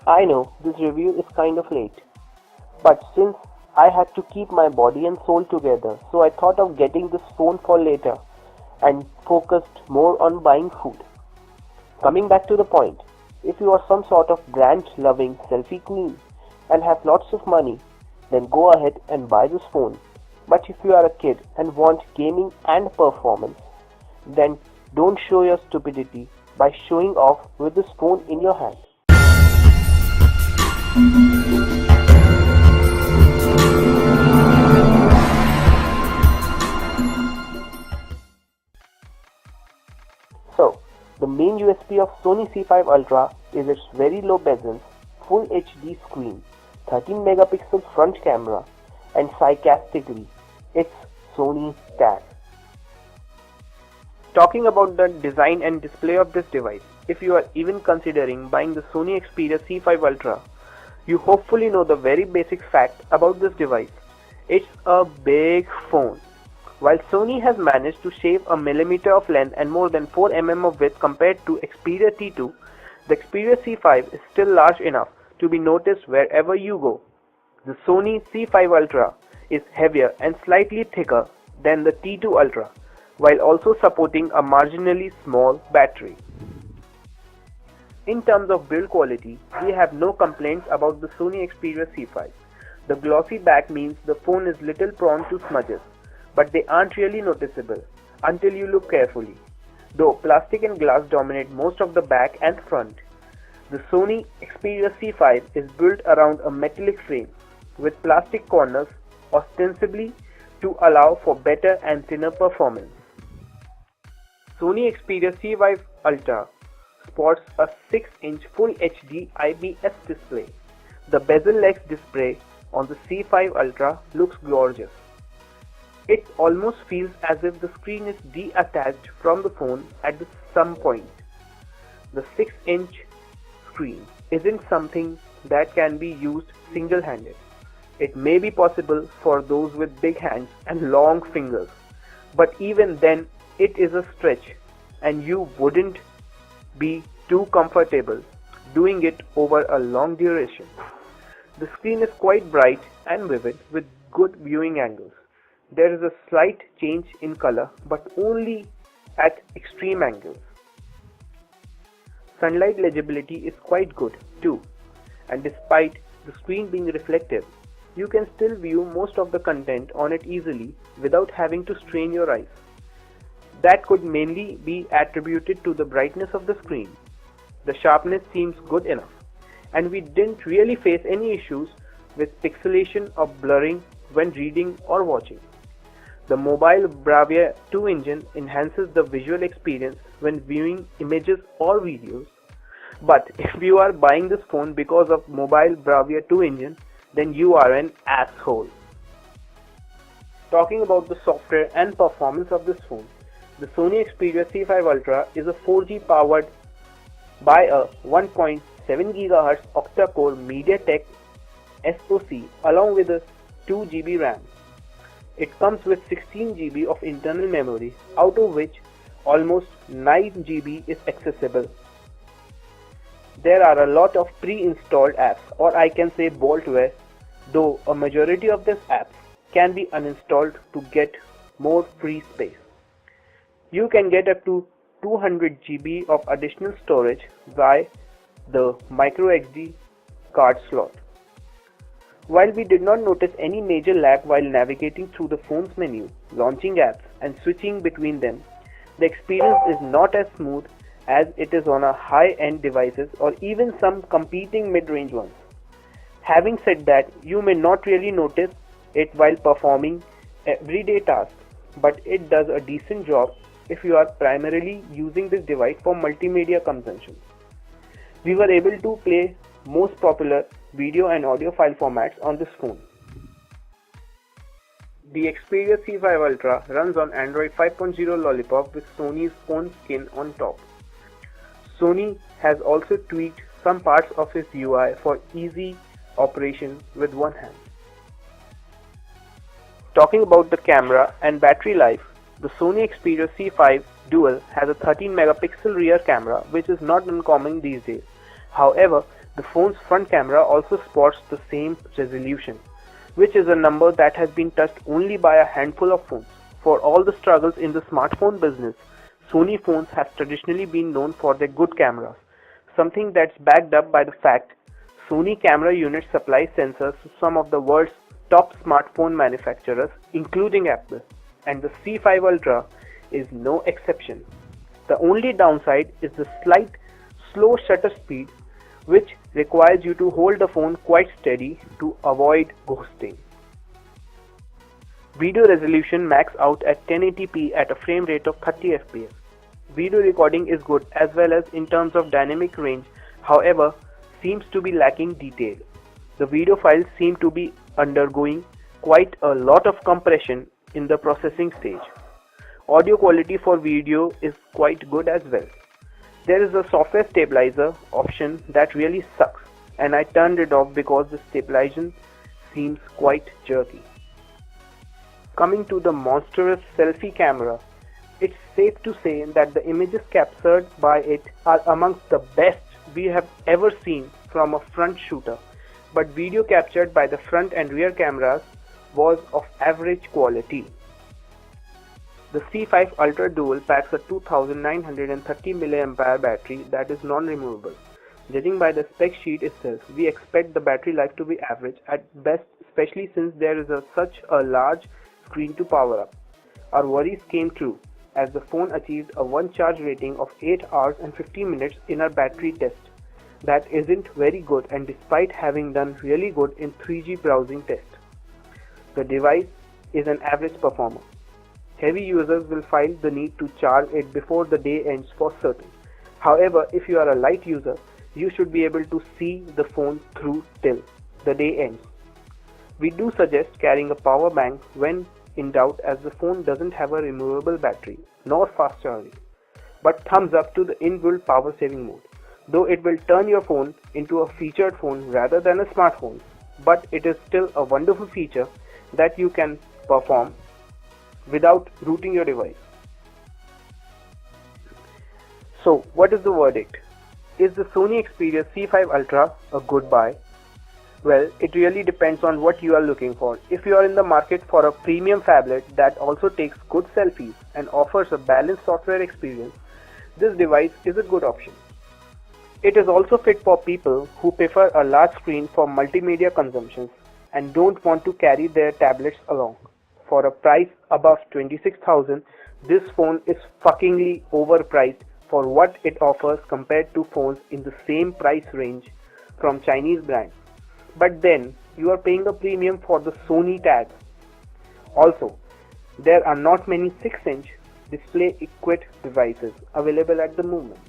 I know this review is kind of late, but since I had to keep my body and soul together, so I thought of getting this phone for later and focused more on buying food. Coming back to the point, if you are some sort of brand-loving selfie queen and have lots of money, then go ahead and buy this phone. But if you are a kid and want gaming and performance, then don't show your stupidity by showing off with this phone in your hand. So, the main USP of Sony C5 Ultra is its very low bezels, full HD screen, 13 megapixel front camera, and sarcastically, it's Sony tag. Talking about the design and display of this device, if you are even considering buying the Sony Xperia C5 Ultra, you hopefully know the very basic fact about this device. It's a big phone. While Sony has managed to shave a millimeter of length and more than 4 mm of width compared to Xperia T2, the Xperia C5 is still large enough to be noticed wherever you go. The Sony C5 Ultra is heavier and slightly thicker than the T2 Ultra, while also supporting a marginally small battery. In terms of build quality, we have no complaints about the Sony Xperia C5. The glossy back means the phone is little prone to smudges, but they aren't really noticeable until you look carefully. Though plastic and glass dominate most of the back and front, the Sony Xperia C5 is built around a metallic frame with plastic corners, ostensibly to allow for better and thinner performance. Sony Xperia C5 Ultra sports a 6-inch Full HD IPS display. The bezel-less display on the C5 Ultra looks gorgeous. It almost feels as if the screen is detached from the phone at some point. The 6-inch screen isn't something that can be used single-handed. It may be possible for those with big hands and long fingers, but even then it is a stretch and you wouldn't be too comfortable doing it over a long duration. The screen is quite bright and vivid with good viewing angles. There is a slight change in color but only at extreme angles. Sunlight legibility is quite good too, and despite the screen being reflective, you can still view most of the content on it easily without having to strain your eyes. That could mainly be attributed to the brightness of the screen. The sharpness seems good enough, and we didn't really face any issues with pixelation or blurring when reading or watching. The mobile Bravia 2 engine enhances the visual experience when viewing images or videos. But if you are buying this phone because of mobile Bravia 2 engine, then you are an asshole. Talking about the software and performance of this phone, the Sony Xperia C5 Ultra is a 4G powered by a 1.7 GHz Octa Core Mediatek SoC along with a 2 GB RAM. It comes with 16 GB of internal memory, out of which almost 9 GB is accessible. There are a lot of pre-installed apps, or I can say boltware, though a majority of these apps can be uninstalled to get more free space. You can get up to 200 GB of additional storage via the microSD card slot. While we did not notice any major lag while navigating through the phone's menu, launching apps and switching between them, the experience is not as smooth as it is on a high-end devices or even some competing mid-range ones. Having said that, you may not really notice it while performing everyday tasks, but it does a decent job if you are primarily using this device for multimedia consumption. We were able to play most popular video and audio file formats on this phone. The Xperia C5 Ultra runs on Android 5.0 Lollipop with Sony's own skin on top. Sony has also tweaked some parts of its UI for easy operation with one hand. Talking about the camera and battery life, the Sony Xperia C5 Dual has a 13 megapixel rear camera, which is not uncommon these days. However, The phone's front camera also sports the same resolution, which is a number that has been touched only by a handful of phones. For all the struggles in the smartphone business, Sony phones have traditionally been known for their good cameras, something that's backed up by the fact Sony camera units supply sensors to some of the world's top smartphone manufacturers, including Apple, and the C5 Ultra is no exception. The only downside is the slight slow shutter speed, which requires you to hold the phone quite steady to avoid ghosting. Video resolution max out at 1080p at a frame rate of 30 fps. Video recording is good as well as in terms of dynamic range, however, seems to be lacking detail. The video files seem to be undergoing quite a lot of compression in the processing stage. Audio quality for video is quite good as well. There is a software stabilizer option that really sucks, and I turned it off because the stabilization seems quite jerky. Coming to the monstrous selfie camera, it's safe to say that the images captured by it are amongst the best we have ever seen from a front shooter, but video captured by the front and rear cameras was of average quality. The C5 Ultra Dual packs a 2930 mAh battery that is non-removable. Judging by the spec sheet itself, we expect the battery life to be average at best, especially since there is such a large screen to power up. Our worries came true, as the phone achieved a one charge rating of 8 hours and 15 minutes in our battery test. That isn't very good, and despite having done really good in 3G browsing test. The device is an average performer. Heavy users will feel the need to charge it before the day ends for certain. However, if you are a light user, you should be able to see the phone through till the day ends. We do suggest carrying a power bank when in doubt, as the phone doesn't have a removable battery nor fast charging. But thumbs up to the inbuilt power saving mode, though it will turn your phone into a featured phone rather than a smartphone, but it is still a wonderful feature that you can perform without rooting your device. So, what is the verdict? Is the Sony Xperia C5 Ultra a good buy? Well, it really depends on what you are looking for. If you are in the market for a premium phablet that also takes good selfies and offers a balanced software experience, this device is a good option. It is also fit for people who prefer a large screen for multimedia consumptions and don't want to carry their tablets along. For a price above 26,000, this phone is fuckingly overpriced for what it offers compared to phones in the same price range from Chinese brands. But then, you are paying a premium for the Sony tag. Also, there are not many 6-inch display-equipped devices available at the moment.